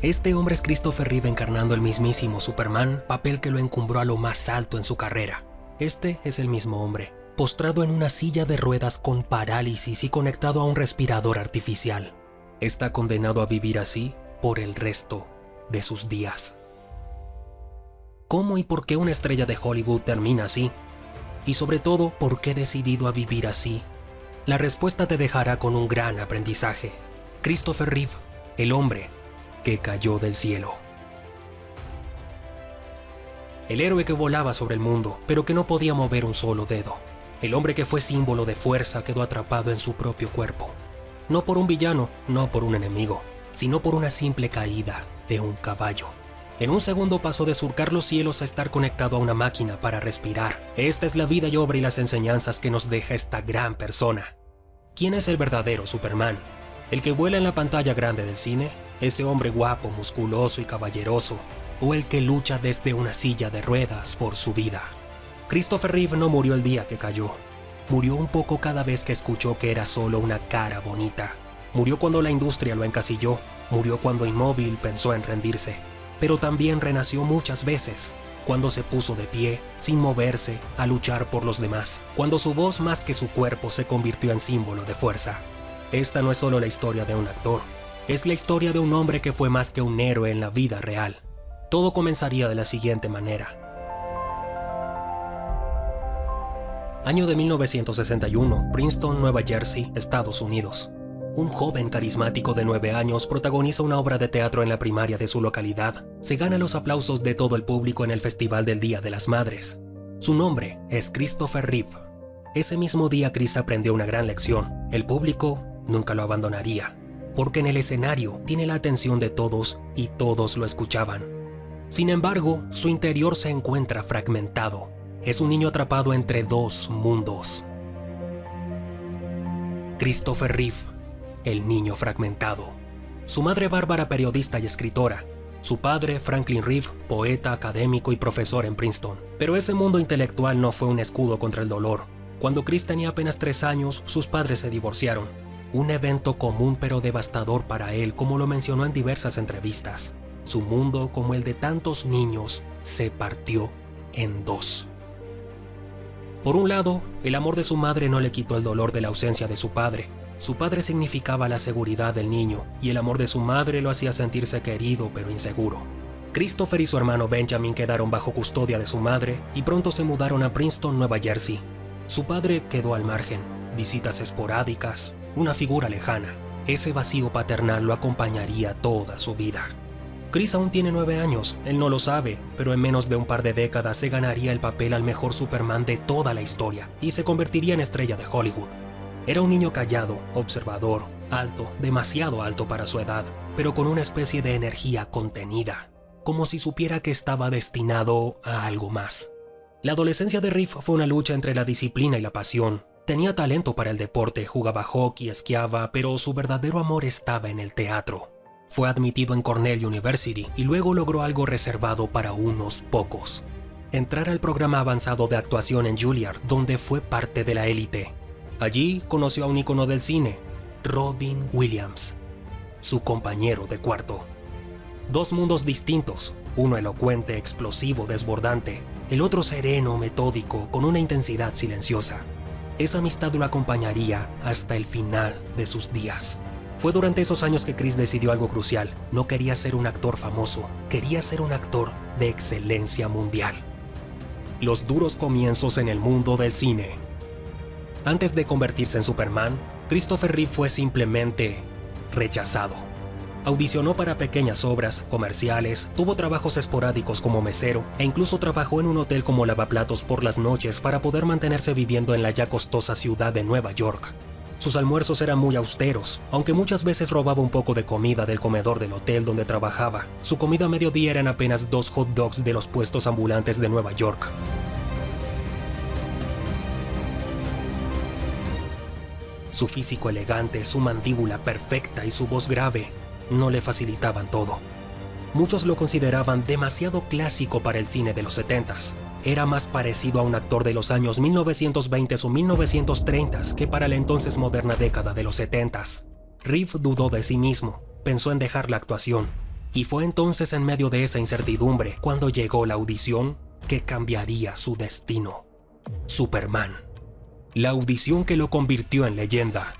Este hombre es Christopher Reeve encarnando el mismísimo Superman, papel que lo encumbró a lo más alto en su carrera. Este es el mismo hombre, postrado en una silla de ruedas con parálisis y conectado a un respirador artificial. Está condenado a vivir así por el resto de sus días. ¿Cómo y por qué una estrella de Hollywood termina así? Y sobre todo, ¿por qué he decidido a vivir así? La respuesta te dejará con un gran aprendizaje. Christopher Reeve, el hombre que cayó del cielo. El héroe que volaba sobre el mundo, pero que no podía mover un solo dedo. El hombre que fue símbolo de fuerza quedó atrapado en su propio cuerpo. No por un villano, no por un enemigo, sino por una simple caída de un caballo. En un segundo pasó de surcar los cielos a estar conectado a una máquina para respirar. Esta es la vida y obra y las enseñanzas que nos deja esta gran persona. ¿Quién es el verdadero Superman? ¿El que vuela en la pantalla grande del cine? ¿Ese hombre guapo, musculoso y caballeroso? ¿O el que lucha desde una silla de ruedas por su vida? Christopher Reeve no murió el día que cayó. Murió un poco cada vez que escuchó que era solo una cara bonita. Murió cuando la industria lo encasilló. Murió cuando inmóvil pensó en rendirse. Pero también renació muchas veces, cuando se puso de pie, sin moverse, a luchar por los demás. Cuando su voz más que su cuerpo se convirtió en símbolo de fuerza. Esta no es solo la historia de un actor. Es la historia de un hombre que fue más que un héroe en la vida real. Todo comenzaría de la siguiente manera. Año de 1961, Princeton, Nueva Jersey, Estados Unidos. Un joven carismático de 9 años protagoniza una obra de teatro en la primaria de su localidad. Se gana los aplausos de todo el público en el Festival del Día de las Madres. Su nombre es Christopher Reeve. Ese mismo día Chris aprendió una gran lección. El público nunca lo abandonaría, porque en el escenario tiene la atención de todos y todos lo escuchaban. Sin embargo, su interior se encuentra fragmentado. Es un niño atrapado entre dos mundos. Christopher Reeve, el niño fragmentado. Su madre Bárbara, periodista y escritora. Su padre, Franklin Reeve, poeta, académico y profesor en Princeton. Pero ese mundo intelectual no fue un escudo contra el dolor. Cuando Chris tenía apenas 3 años, sus padres se divorciaron. Un evento común pero devastador para él, como lo mencionó en diversas entrevistas. Su mundo, como el de tantos niños, se partió en dos. Por un lado, el amor de su madre no le quitó el dolor de la ausencia de su padre. Su padre significaba la seguridad del niño, y el amor de su madre lo hacía sentirse querido pero inseguro. Christopher y su hermano Benjamin quedaron bajo custodia de su madre y pronto se mudaron a Princeton, Nueva Jersey. Su padre quedó al margen, visitas esporádicas, una figura lejana. Ese vacío paternal lo acompañaría toda su vida. Chris aún tiene 9 años, él no lo sabe, pero en menos de un par de décadas se ganaría el papel al mejor Superman de toda la historia y se convertiría en estrella de Hollywood. Era un niño callado, observador, alto, demasiado alto para su edad, pero con una especie de energía contenida, como si supiera que estaba destinado a algo más. La adolescencia de Reeve fue una lucha entre la disciplina y la pasión. Tenía talento para el deporte, jugaba hockey, esquiaba, pero su verdadero amor estaba en el teatro. Fue admitido en Cornell University y luego logró algo reservado para unos pocos: entrar al programa avanzado de actuación en Juilliard, donde fue parte de la élite. Allí conoció a un ícono del cine, Robin Williams, su compañero de cuarto. Dos mundos distintos, uno elocuente, explosivo, desbordante, el otro sereno, metódico, con una intensidad silenciosa. Esa amistad lo acompañaría hasta el final de sus días. Fue durante esos años que Chris decidió algo crucial. No quería ser un actor famoso, quería ser un actor de excelencia mundial. Los duros comienzos en el mundo del cine. Antes de convertirse en Superman, Christopher Reeve fue simplemente rechazado. Audicionó para pequeñas obras, comerciales, tuvo trabajos esporádicos como mesero e incluso trabajó en un hotel como lavaplatos por las noches para poder mantenerse viviendo en la ya costosa ciudad de Nueva York. Sus almuerzos eran muy austeros, aunque muchas veces robaba un poco de comida del comedor del hotel donde trabajaba. Su comida a mediodía eran apenas 2 hot dogs de los puestos ambulantes de Nueva York. Su físico elegante, su mandíbula perfecta y su voz grave no le facilitaban todo. Muchos lo consideraban demasiado clásico para el cine de los 70s. Era más parecido a un actor de los años 1920 o 1930 que para la entonces moderna década de los 70s. Reeve dudó de sí mismo, pensó en dejar la actuación. Y fue entonces en medio de esa incertidumbre cuando llegó la audición que cambiaría su destino. Superman. La audición que lo convirtió en leyenda.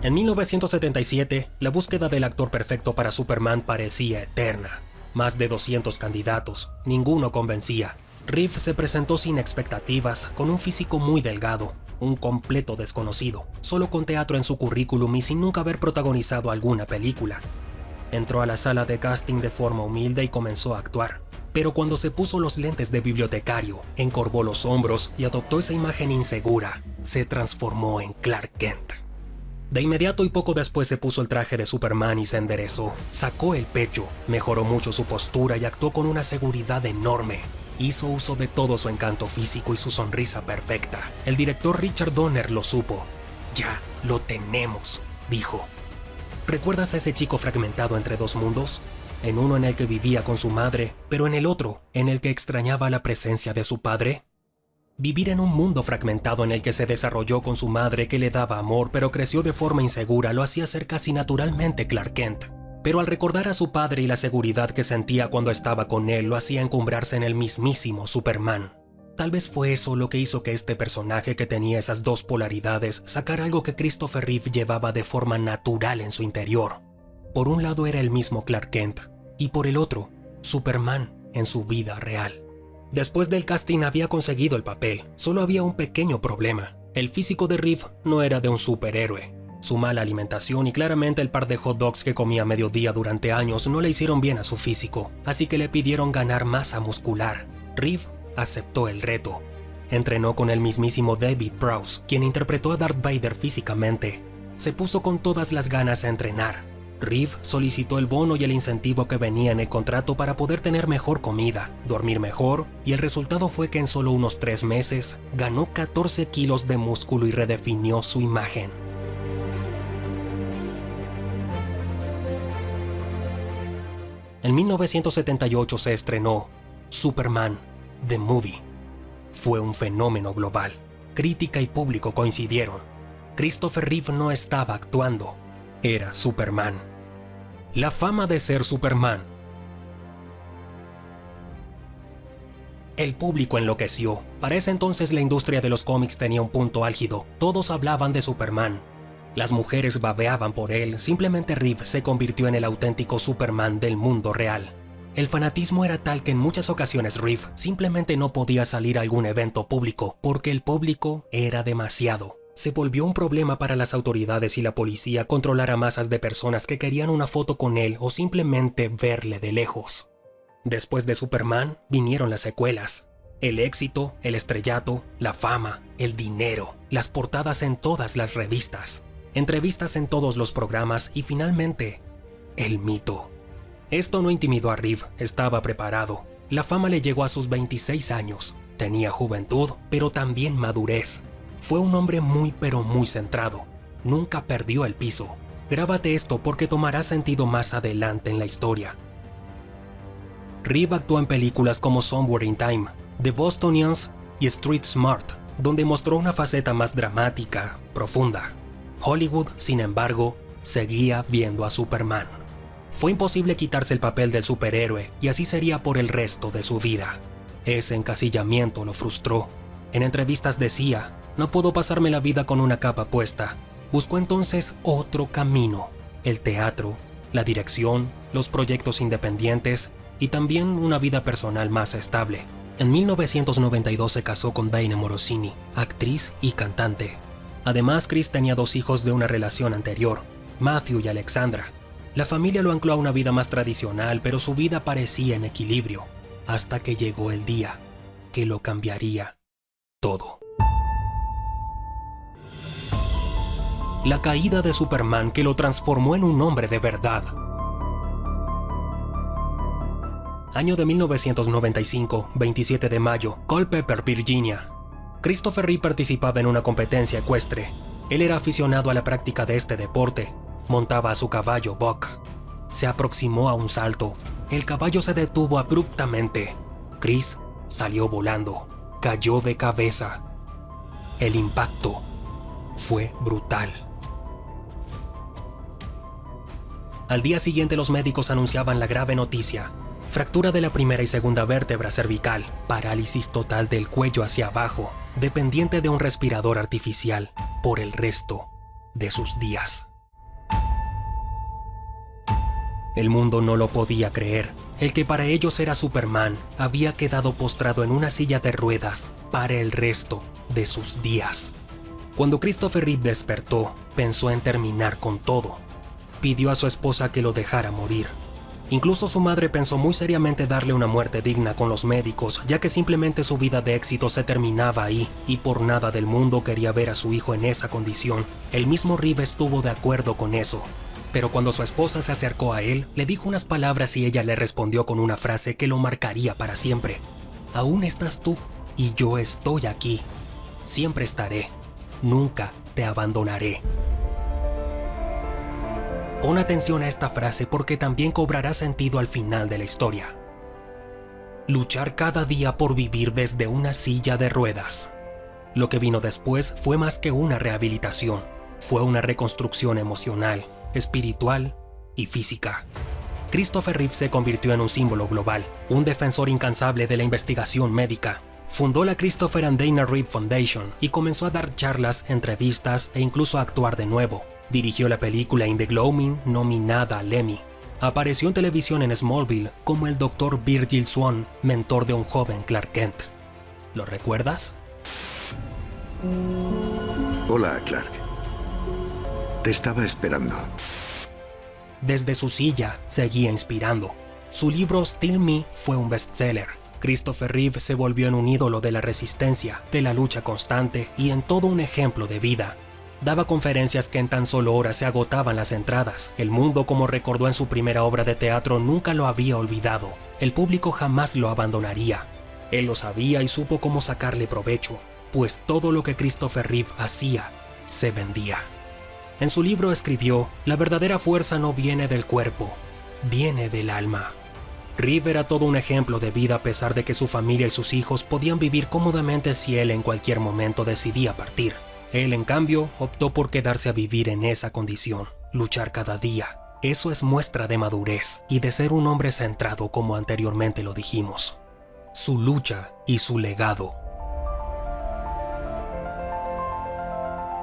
En 1977, la búsqueda del actor perfecto para Superman parecía eterna. Más de 200 candidatos, ninguno convencía. Reeve se presentó sin expectativas, con un físico muy delgado, un completo desconocido, solo con teatro en su currículum y sin nunca haber protagonizado alguna película. Entró a la sala de casting de forma humilde y comenzó a actuar. Pero cuando se puso los lentes de bibliotecario, encorvó los hombros y adoptó esa imagen insegura, se transformó en Clark Kent. De inmediato y poco después se puso el traje de Superman y se enderezó, sacó el pecho, mejoró mucho su postura y actuó con una seguridad enorme. Hizo uso de todo su encanto físico y su sonrisa perfecta. El director Richard Donner lo supo. «Ya lo tenemos», dijo. ¿Recuerdas a ese chico fragmentado entre dos mundos? En uno en el que vivía con su madre, pero en el otro, en el que extrañaba la presencia de su padre. Vivir en un mundo fragmentado en el que se desarrolló con su madre que le daba amor pero creció de forma insegura lo hacía ser casi naturalmente Clark Kent. Pero al recordar a su padre y la seguridad que sentía cuando estaba con él lo hacía encumbrarse en el mismísimo Superman. Tal vez fue eso lo que hizo que este personaje que tenía esas dos polaridades sacara algo que Christopher Reeve llevaba de forma natural en su interior. Por un lado era el mismo Clark Kent y por el otro, Superman en su vida real. Después del casting había conseguido el papel, solo había un pequeño problema. El físico de Reeve no era de un superhéroe. Su mala alimentación y claramente el par de hot dogs que comía a mediodía durante años no le hicieron bien a su físico, así que le pidieron ganar masa muscular. Reeve aceptó el reto. Entrenó con el mismísimo David Prowse, quien interpretó a Darth Vader físicamente. Se puso con todas las ganas a entrenar. Reeve solicitó el bono y el incentivo que venía en el contrato para poder tener mejor comida, dormir mejor, y el resultado fue que en solo unos 3 meses ganó 14 kilos de músculo y redefinió su imagen. En 1978 se estrenó Superman, The Movie. Fue un fenómeno global. Crítica y público coincidieron. Christopher Reeve no estaba actuando. Era Superman. La fama de ser Superman. El público enloqueció. Para ese entonces la industria de los cómics tenía un punto álgido. Todos hablaban de Superman. Las mujeres babeaban por él. Simplemente Reeve se convirtió en el auténtico Superman del mundo real. El fanatismo era tal que en muchas ocasiones Reeve simplemente no podía salir a algún evento público porque el público era demasiado. Se volvió un problema para las autoridades y la policía controlar a masas de personas que querían una foto con él o simplemente verle de lejos. Después de Superman vinieron las secuelas. El éxito, el estrellato, la fama, el dinero, las portadas en todas las revistas, entrevistas en todos los programas y finalmente, el mito. Esto no intimidó a Reeve, estaba preparado. La fama le llegó a sus 26 años. Tenía juventud, pero también madurez. Fue un hombre muy pero muy centrado. Nunca perdió el piso. Grábate esto porque tomará sentido más adelante en la historia. Reeve actuó en películas como Somewhere in Time, The Bostonians y Street Smart, donde mostró una faceta más dramática, profunda. Hollywood, sin embargo, seguía viendo a Superman. Fue imposible quitarse el papel del superhéroe y así sería por el resto de su vida. Ese encasillamiento lo frustró. En entrevistas decía: «No puedo pasarme la vida con una capa puesta». Buscó entonces otro camino: el teatro, la dirección, los proyectos independientes y también una vida personal más estable. En 1992 se casó con Dana Morosini, actriz y cantante. Además, Chris tenía 2 hijos de una relación anterior, Matthew y Alexandra. La familia lo ancló a una vida más tradicional, pero su vida parecía en equilibrio, hasta que llegó el día que lo cambiaría todo. La caída de Superman que lo transformó en un hombre de verdad. Año de 1995, 27 de mayo, Culpeper, Virginia. Christopher Reeve participaba en una competencia ecuestre. Él era aficionado a la práctica de este deporte. Montaba a su caballo, Buck. Se aproximó a un salto. El caballo se detuvo abruptamente. Chris salió volando. Cayó de cabeza. El impacto fue brutal. Al día siguiente los médicos anunciaban la grave noticia: fractura de la primera y segunda vértebra cervical, parálisis total del cuello hacia abajo, dependiente de un respirador artificial por el resto de sus días. El mundo no lo podía creer. El que para ellos era Superman había quedado postrado en una silla de ruedas para el resto de sus días. Cuando Christopher Reeve despertó, pensó en terminar con todo. Pidió a su esposa que lo dejara morir. Incluso su madre pensó muy seriamente darle una muerte digna con los médicos, ya que simplemente su vida de éxito se terminaba ahí, y por nada del mundo quería ver a su hijo en esa condición. El mismo Reeve estuvo de acuerdo con eso. Pero cuando su esposa se acercó a él, le dijo unas palabras y ella le respondió con una frase que lo marcaría para siempre. Aún estás tú y yo estoy aquí. Siempre estaré. Nunca te abandonaré. Pon atención a esta frase porque también cobrará sentido al final de la historia. Luchar cada día por vivir desde una silla de ruedas. Lo que vino después fue más que una rehabilitación. Fue una reconstrucción emocional, espiritual y física. Christopher Reeve se convirtió en un símbolo global, un defensor incansable de la investigación médica. Fundó la Christopher and Dana Reeve Foundation y comenzó a dar charlas, entrevistas e incluso a actuar de nuevo. Dirigió la película In the Gloaming, nominada al Emmy. Apareció en televisión en Smallville como el Dr. Virgil Swan, mentor de un joven Clark Kent. ¿Lo recuerdas? Hola, Clark. Te estaba esperando. Desde su silla, seguía inspirando. Su libro Still Me fue un bestseller. Christopher Reeve se volvió en un ídolo de la resistencia, de la lucha constante y en todo un ejemplo de vida. Daba conferencias que en tan solo horas se agotaban las entradas. El mundo, como recordó en su primera obra de teatro, nunca lo había olvidado. El público jamás lo abandonaría. Él lo sabía y supo cómo sacarle provecho, pues todo lo que Christopher Reeve hacía se vendía. En su libro escribió: la verdadera fuerza no viene del cuerpo, viene del alma. Reeve era todo un ejemplo de vida a pesar de que su familia y sus hijos podían vivir cómodamente si él en cualquier momento decidía partir. Él, en cambio, optó por quedarse a vivir en esa condición, luchar cada día. Eso es muestra de madurez y de ser un hombre centrado, como anteriormente lo dijimos. Su lucha y su legado.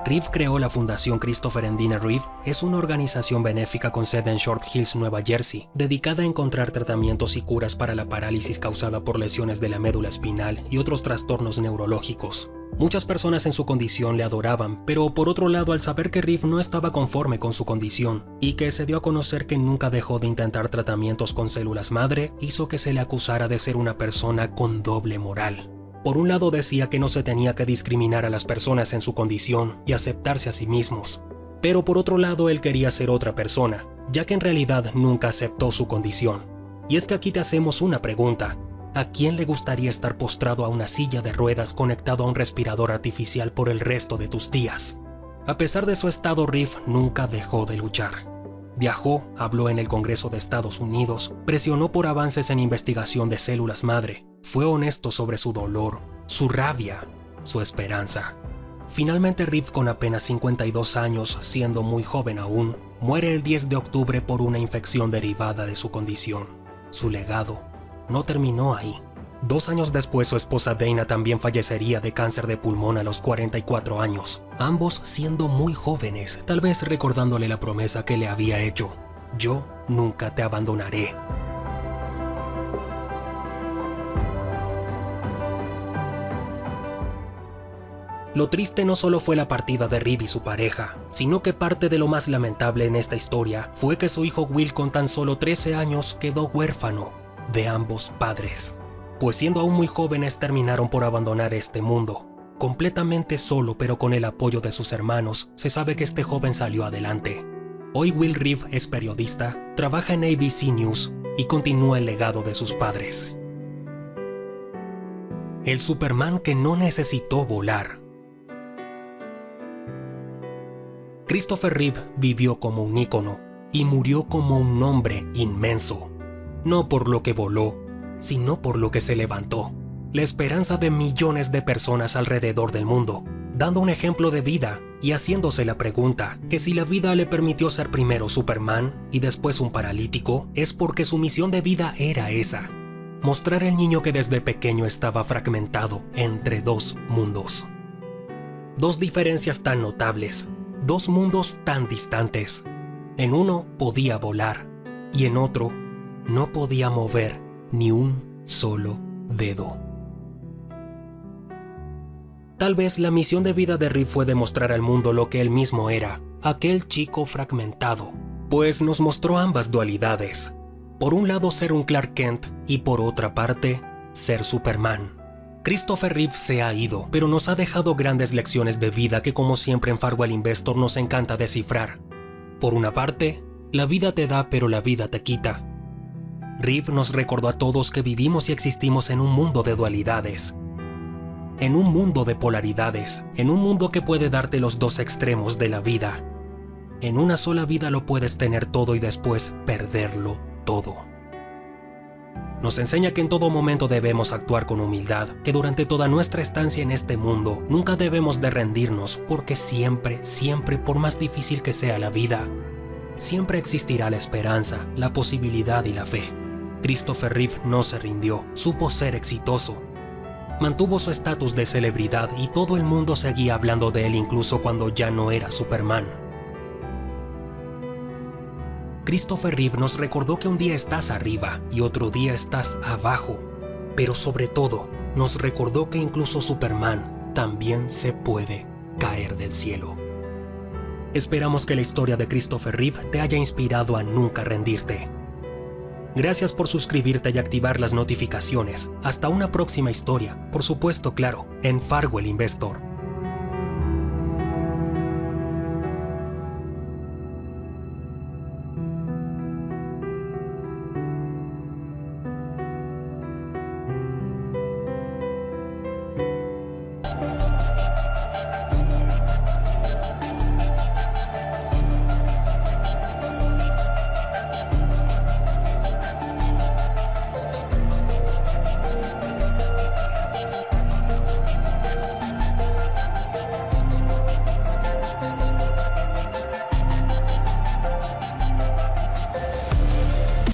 Reeve creó la Fundación Christopher and Dana Reeve. Es una organización benéfica con sede en Short Hills, Nueva Jersey, dedicada a encontrar tratamientos y curas para la parálisis causada por lesiones de la médula espinal y otros trastornos neurológicos. Muchas personas en su condición le adoraban, pero por otro lado, al saber que Reeve no estaba conforme con su condición y que se dio a conocer que nunca dejó de intentar tratamientos con células madre, hizo que se le acusara de ser una persona con doble moral. Por un lado decía que no se tenía que discriminar a las personas en su condición y aceptarse a sí mismos, pero por otro lado él quería ser otra persona, ya que en realidad nunca aceptó su condición. Y es que aquí te hacemos una pregunta: ¿a quién le gustaría estar postrado a una silla de ruedas conectado a un respirador artificial por el resto de tus días? A pesar de su estado, Reeve nunca dejó de luchar. Viajó, habló en el Congreso de Estados Unidos, presionó por avances en investigación de células madre, fue honesto sobre su dolor, su rabia, su esperanza. Finalmente Reeve, con apenas 52 años, siendo muy joven aún, muere el 10 de octubre por una infección derivada de su condición. Su legado no terminó ahí. 2 años después, su esposa Dana también fallecería de cáncer de pulmón a los 44 años, ambos siendo muy jóvenes, tal vez recordándole la promesa que le había hecho: yo nunca te abandonaré. Lo triste no solo fue la partida de Reeve y su pareja, sino que parte de lo más lamentable en esta historia fue que su hijo Will, con tan solo 13 años, quedó huérfano de ambos padres, pues siendo aún muy jóvenes terminaron por abandonar este mundo. Completamente solo, pero con el apoyo de sus hermanos, se sabe que este joven salió adelante. Hoy Will Reeve es periodista, trabaja en ABC News y continúa el legado de sus padres. El Superman que no necesitó volar. Christopher Reeve vivió como un ícono y murió como un hombre inmenso, no por lo que voló, sino por lo que se levantó, la esperanza de millones de personas alrededor del mundo, dando un ejemplo de vida y haciéndose la pregunta que si la vida le permitió ser primero Superman y después un paralítico, es porque su misión de vida era esa: mostrar al niño que desde pequeño estaba fragmentado entre dos mundos. Dos diferencias tan notables, dos mundos tan distantes. En uno podía volar y en otro no podía mover ni un solo dedo. Tal vez la misión de vida de Reeve fue demostrar al mundo lo que él mismo era, aquel chico fragmentado, pues nos mostró ambas dualidades. Por un lado ser un Clark Kent y por otra parte ser Superman. Christopher Reeve se ha ido, pero nos ha dejado grandes lecciones de vida que, como siempre en Farwell Investor, nos encanta descifrar. Por una parte, la vida te da pero la vida te quita. Reeve nos recordó a todos que vivimos y existimos en un mundo de dualidades, en un mundo de polaridades, en un mundo que puede darte los dos extremos de la vida. En una sola vida lo puedes tener todo y después perderlo todo. Nos enseña que en todo momento debemos actuar con humildad, que durante toda nuestra estancia en este mundo nunca debemos de rendirnos, porque siempre, por más difícil que sea la vida, siempre existirá la esperanza, la posibilidad y la fe. Christopher Reeve no se rindió, supo ser exitoso. Mantuvo su estatus de celebridad y todo el mundo seguía hablando de él incluso cuando ya no era Superman. Christopher Reeve nos recordó que un día estás arriba y otro día estás abajo, pero sobre todo nos recordó que incluso Superman también se puede caer del cielo. Esperamos que la historia de Christopher Reeve te haya inspirado a nunca rendirte. Gracias por suscribirte y activar las notificaciones. Hasta una próxima historia, por supuesto, claro, en Farwell Investor.